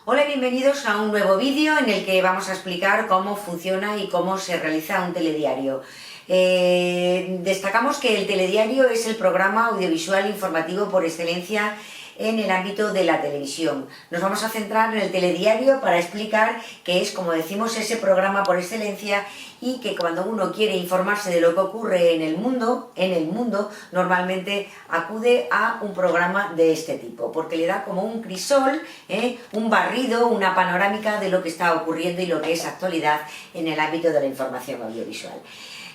Hola y bienvenidos a un nuevo vídeo en el que vamos a explicar cómo funciona y cómo se realiza un telediario. Destacamos que el telediario es el programa audiovisual informativo por excelencia en el ámbito de la televisión. Nos vamos a centrar en el telediario para explicar que es, como decimos, ese programa por excelencia y que cuando uno quiere informarse de lo que ocurre en el mundo, normalmente acude a un programa de este tipo, porque le da como un crisol, un barrido, una panorámica de lo que está ocurriendo y lo que es actualidad en el ámbito de la información audiovisual.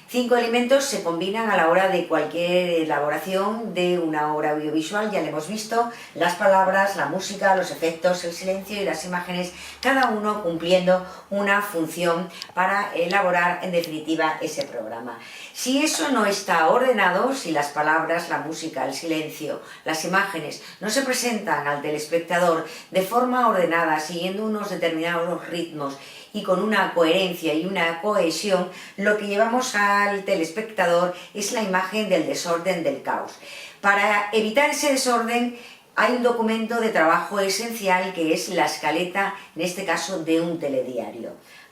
5 elementos se combinan a la hora de cualquier elaboración de una obra audiovisual, ya lo hemos visto: las palabras, la música, los efectos, el silencio y las imágenes, cada uno cumpliendo una función para elaborar en definitiva ese programa. Si eso no está ordenado, si las palabras, la música, el silencio, las imágenes no se presentan al telespectador de forma ordenada, siguiendo unos determinados ritmos y con una coherencia y una cohesión, lo que llevamos al telespectador es la imagen del desorden, del caos. Para evitar ese desorden hay un documento de trabajo esencial que es la escaleta, en este caso de un telediario.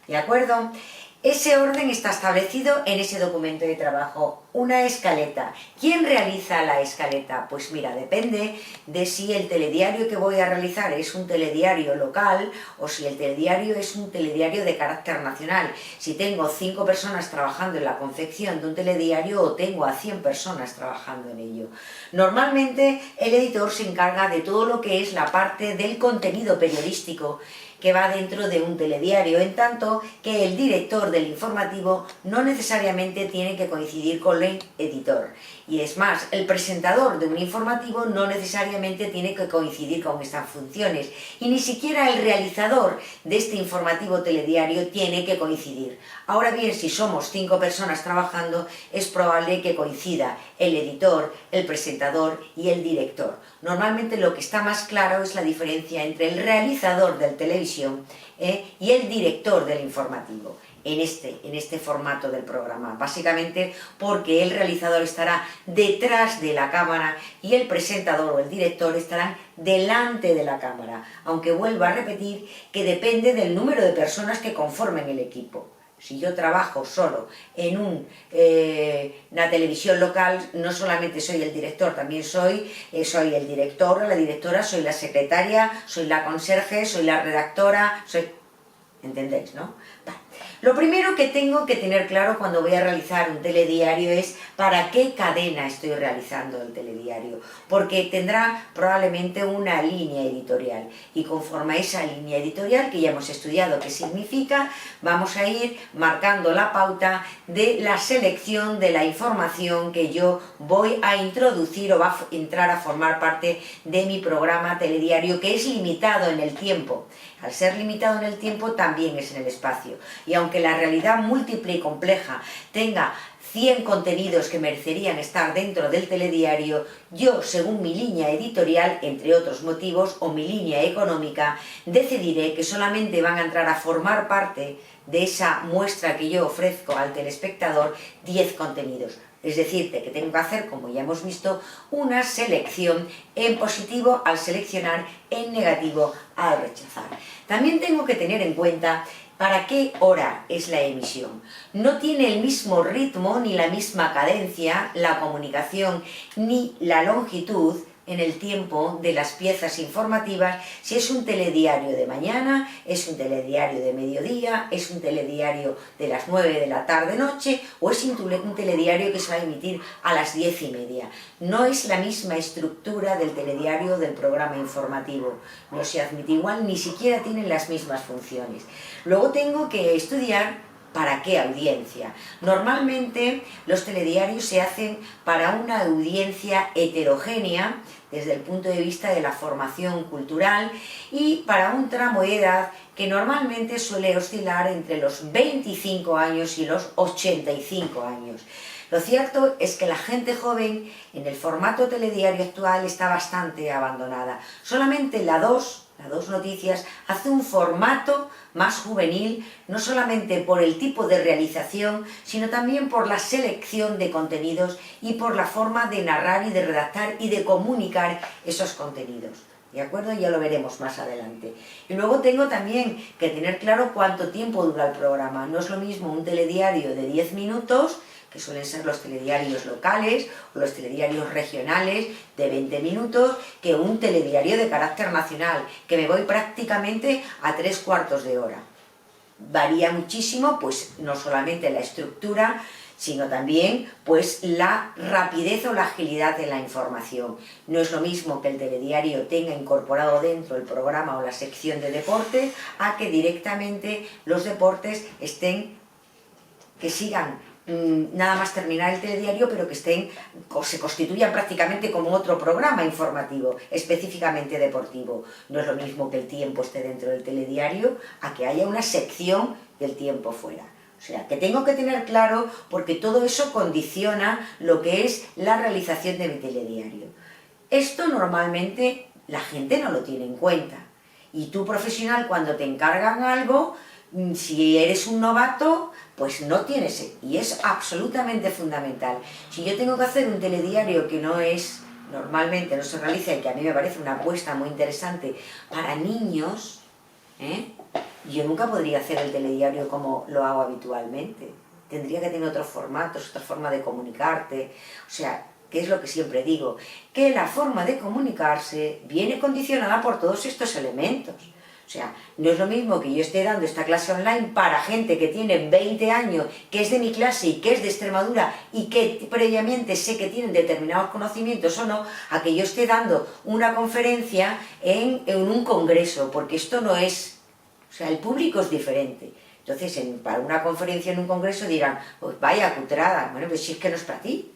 ¿De acuerdo? Ese orden está establecido en ese documento de trabajo, una escaleta. ¿Quién realiza la escaleta? Pues mira, depende de si el telediario que voy a realizar es un telediario local o si el telediario es un telediario de carácter nacional. Si tengo 5 personas trabajando en la confección de un telediario o tengo a 100 personas trabajando en ello. Normalmente el editor se encarga de todo lo que es la parte del contenido periodístico que va dentro de un telediario, en tanto que el director del informativo no necesariamente tiene que coincidir con el editor. Y es más, el presentador de un informativo no necesariamente tiene que coincidir con estas funciones. Y ni siquiera el realizador de este informativo telediario tiene que coincidir. Ahora bien, si somos 5 personas trabajando, es probable que coincida el editor, el presentador y el director. Normalmente lo que está más claro es la diferencia entre el realizador del televisión y el director del informativo. En este formato del programa, básicamente porque el realizador estará detrás de la cámara y el presentador o el director estarán delante de la cámara, aunque vuelvo a repetir que depende del número de personas que conformen el equipo. Si yo trabajo solo en una televisión local, no solamente soy el director, también soy el director o la directora, soy la secretaria, soy la conserje, soy la redactora, ¿entendéis, no? Vale. Lo primero que tengo que tener claro cuando voy a realizar un telediario es para qué cadena estoy realizando el telediario, porque tendrá probablemente una línea editorial y conforme a esa línea editorial que ya hemos estudiado qué significa, vamos a ir marcando la pauta de la selección de la información que yo voy a introducir o va a entrar a formar parte de mi programa telediario, que es limitado en el tiempo. Al ser limitado en el tiempo también es en el espacio, y aunque la realidad múltiple y compleja tenga 100 contenidos que merecerían estar dentro del telediario, yo, según mi línea editorial, entre otros motivos, o mi línea económica, decidiré que solamente van a entrar a formar parte de esa muestra que yo ofrezco al telespectador 10 contenidos. Es decir, que tengo que hacer, como ya hemos visto, una selección en positivo al seleccionar, en negativo al rechazar. También tengo que tener en cuenta para qué hora es la emisión. No tiene el mismo ritmo ni la misma cadencia la comunicación ni la longitud en el tiempo de las piezas informativas, si es un telediario de mañana, es un telediario de mediodía, es un telediario de las 9 de la tarde-noche o es un telediario que se va a emitir a las 10:30. No es la misma estructura del telediario del programa informativo, no se admite igual, ni siquiera tienen las mismas funciones. Luego tengo que estudiar ¿para qué audiencia? Normalmente los telediarios se hacen para una audiencia heterogénea desde el punto de vista de la formación cultural y para un tramo de edad que normalmente suele oscilar entre los 25 años y los 85 años. Lo cierto es que la gente joven en el formato telediario actual está bastante abandonada. Solamente la 2 Noticias hace un formato más juvenil, no solamente por el tipo de realización, sino también por la selección de contenidos y por la forma de narrar y de redactar y de comunicar esos contenidos. ¿de acuerdo? Ya lo veremos más adelante. Y luego tengo también que tener claro cuánto tiempo dura el programa. No es lo mismo un telediario de 10 minutos, que suelen ser los telediarios locales o los telediarios regionales de 20 minutos, que un telediario de carácter nacional, que me voy prácticamente a 3/4 de hora. Varía muchísimo, pues no solamente la estructura, sino también pues la rapidez o la agilidad de la información. No es lo mismo que el telediario tenga incorporado dentro el programa o la sección de deporte, a que directamente los deportes que sigan nada más terminar el telediario, pero que se constituyan prácticamente como otro programa informativo, específicamente deportivo. No es lo mismo que el tiempo esté dentro del telediario, a que haya una sección del tiempo fuera. O sea, que tengo que tener claro, porque todo eso condiciona lo que es la realización de mi telediario. Esto normalmente la gente no lo tiene en cuenta. Y tú, profesional, cuando te encargan algo, si eres un novato, pues no tienes, y es absolutamente fundamental. Si yo tengo que hacer un telediario que normalmente no se realiza, y que a mí me parece una apuesta muy interesante para niños, yo nunca podría hacer el telediario como lo hago habitualmente. Tendría que tener otros formatos, otra forma de comunicarte. O sea, que es lo que siempre digo, que la forma de comunicarse viene condicionada por todos estos elementos. O sea, no es lo mismo que yo esté dando esta clase online para gente que tiene 20 años, que es de mi clase y que es de Extremadura y que previamente sé que tienen determinados conocimientos o no, a que yo esté dando una conferencia en un congreso, porque esto no es... O sea, el público es diferente. Entonces, para una conferencia en un congreso dirán, pues vaya cutrada, bueno, pues si es que no es para ti.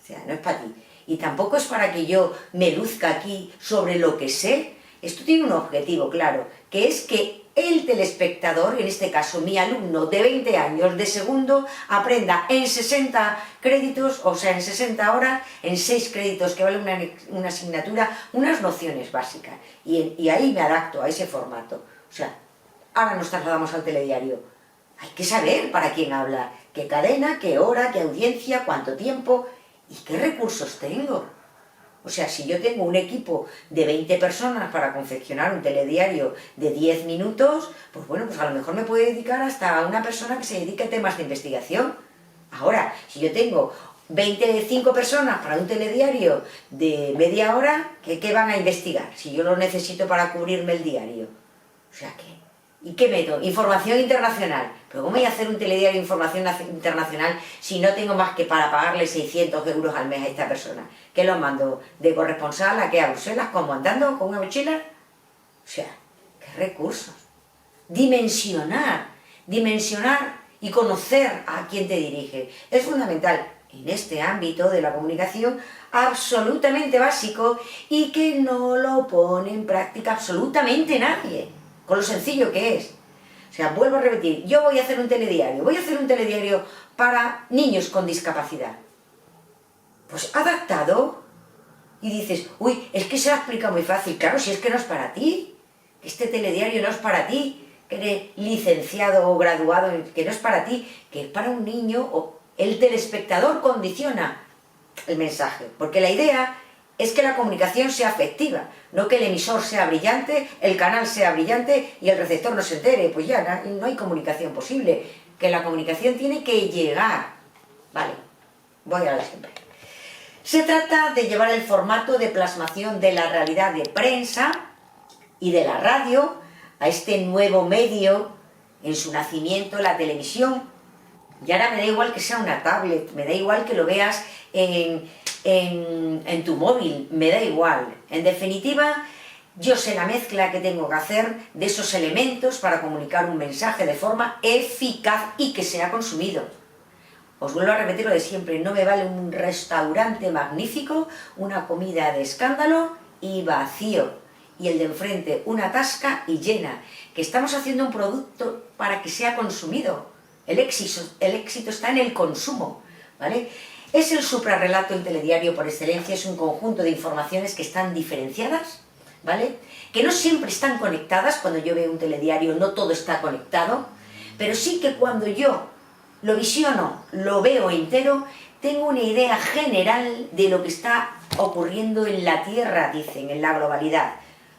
O sea, no es para ti. Y tampoco es para que yo me luzca aquí sobre lo que sé. Esto tiene un objetivo claro, que es que el telespectador, en este caso mi alumno de 20 años de segundo, aprenda en 60 créditos, o sea, en 60 horas, en 6 créditos que vale una asignatura, unas nociones básicas. Y ahí me adapto a ese formato. O sea, ahora nos trasladamos al telediario. Hay que saber para quién habla, qué cadena, qué hora, qué audiencia, cuánto tiempo y qué recursos tengo. O sea, si yo tengo un equipo de 20 personas para confeccionar un telediario de 10 minutos, pues bueno, pues a lo mejor me puede dedicar hasta a una persona que se dedique a temas de investigación. Ahora, si yo tengo 25 personas para un telediario de media hora, ¿qué van a investigar? Si yo lo necesito para cubrirme el diario. O sea, ¿y qué meto? Información internacional. ¿Pero cómo voy a hacer un telediario de información internacional si no tengo más que para pagarle 600 euros al mes a esta persona? ¿Qué lo mando? ¿De corresponsal a qué? ¿A Bruselas? ¿Cómo andando con una mochila? O sea, ¿qué recursos? Dimensionar y conocer a quién te dirige. Es fundamental en este ámbito de la comunicación, absolutamente básico, y que no lo pone en práctica absolutamente nadie, con lo sencillo que es. O sea, vuelvo a repetir, yo voy a hacer un telediario para niños con discapacidad. Pues adaptado, y dices, uy, es que se lo ha explicado muy fácil. Claro, si es que no es para ti, que este telediario no es para ti, que eres licenciado o graduado, que no es para ti, que es para un niño, o el telespectador condiciona el mensaje, porque la idea es que la comunicación sea afectiva, no que el emisor sea brillante, el canal sea brillante y el receptor no se entere. Pues ya no hay comunicación posible, que la comunicación tiene que llegar. Vale, voy a la siempre. Se trata de llevar el formato de plasmación de la realidad de prensa y de la radio a este nuevo medio en su nacimiento, la televisión. Y ahora me da igual que sea una tablet, me da igual que lo veas en tu móvil, me da igual. En definitiva, yo sé la mezcla que tengo que hacer de esos elementos para comunicar un mensaje de forma eficaz y que sea consumido. Os vuelvo a repetir lo de siempre, no me vale un restaurante magnífico, una comida de escándalo y vacío, y el de enfrente una tasca y llena, que estamos haciendo un producto para que sea consumido. El éxito está en el consumo, ¿vale? Es el suprarrelato en telediario por excelencia, es un conjunto de informaciones que están diferenciadas, ¿vale? Que no siempre están conectadas. Cuando yo veo un telediario no todo está conectado, pero sí que cuando yo lo visiono, lo veo entero, tengo una idea general de lo que está ocurriendo en la Tierra, dicen, en la globalidad.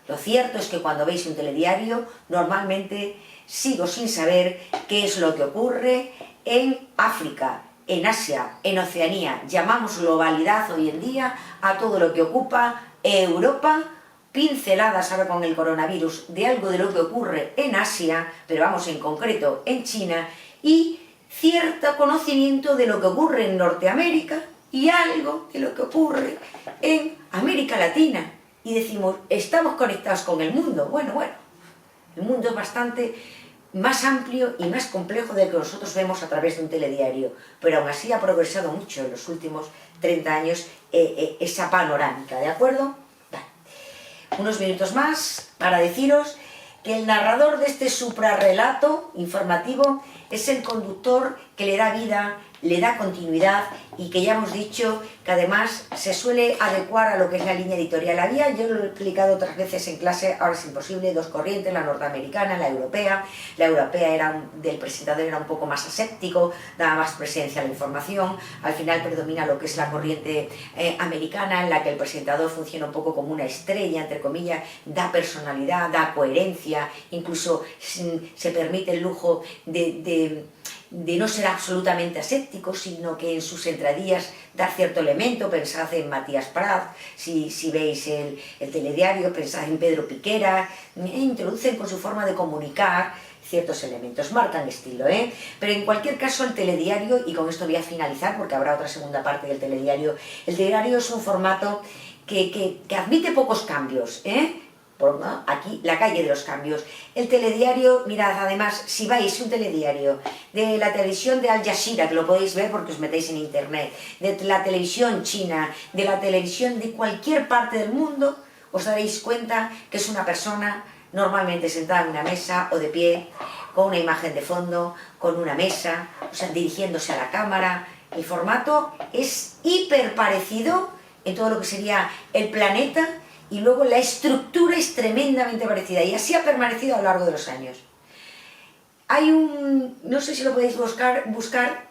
Lo cierto es que cuando veis un telediario, normalmente sigo sin saber qué es lo que ocurre en África, en Asia, en Oceanía. Llamamos globalidad hoy en día a todo lo que ocupa Europa, pinceladas ahora con el coronavirus de algo de lo que ocurre en Asia, pero vamos en concreto en China, y cierto conocimiento de lo que ocurre en Norteamérica y algo de lo que ocurre en América Latina. Y decimos, estamos conectados con el mundo. Bueno, el mundo es bastante más amplio y más complejo de lo que nosotros vemos a través de un telediario, pero aún así ha progresado mucho en los últimos 30 años esa panorámica, ¿de acuerdo? Vale. Unos minutos más para deciros que el narrador de este suprarrelato informativo es el conductor que le da vida, le da continuidad y que ya hemos dicho que además se suele adecuar a lo que es la línea editorial. Yo lo he explicado otras veces en clase, ahora es imposible, dos corrientes, la norteamericana, la europea. La europea del presentador era un poco más aséptico, daba más presencia a la información. Al final predomina lo que es la corriente americana, en la que el presentador funciona un poco como una estrella, entre comillas, da personalidad, da coherencia, incluso se permite el lujo de no ser absolutamente aséptico, sino que en sus entradillas dar cierto elemento. Pensad en Matías Prats, si veis el telediario, pensad en Pedro Piqueras, introducen con su forma de comunicar ciertos elementos, marcan estilo, ¿eh? Pero en cualquier caso el telediario, y con esto voy a finalizar porque habrá otra segunda parte del telediario, el telediario es un formato que admite pocos cambios, ¿eh? Aquí, la calle de los cambios. El telediario, mirad, además, si vais un telediario de la televisión de Al Jazeera, que lo podéis ver porque os metéis en internet, de la televisión china, de la televisión de cualquier parte del mundo, os daréis cuenta que es una persona normalmente sentada en una mesa o de pie, con una imagen de fondo, con una mesa, o sea, dirigiéndose a la cámara. El formato es hiper parecido en todo lo que sería el planeta, y luego la estructura es tremendamente parecida, y así ha permanecido a lo largo de los años. Hay no sé si lo podéis buscar,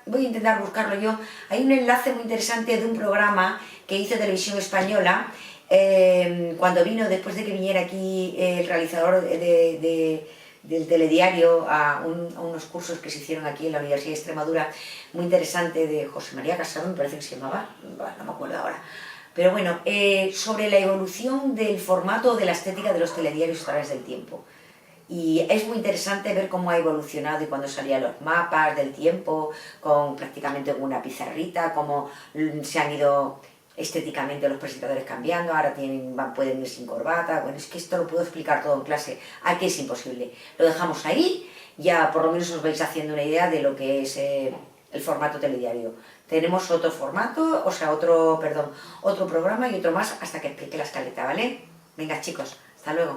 voy a intentar buscarlo yo, hay un enlace muy interesante de un programa que hizo Televisión Española, cuando vino, después de que viniera aquí el realizador del telediario a unos cursos que se hicieron aquí en la Universidad de Extremadura, muy interesante, de José María Casado, me parece que se llamaba, no me acuerdo ahora. Pero bueno, sobre la evolución del formato de la estética de los telediarios a través del tiempo. Y es muy interesante ver cómo ha evolucionado y cuando salían los mapas del tiempo, con prácticamente una pizarrita, cómo se han ido estéticamente los presentadores cambiando, ahora pueden ir sin corbata. Bueno, es que esto lo puedo explicar todo en clase, aquí es imposible. Lo dejamos ahí, ya por lo menos os vais haciendo una idea de lo que es el formato telediario. Tenemos otro formato, otro programa y otro más hasta que explique la escaleta, ¿vale? Venga chicos, hasta luego.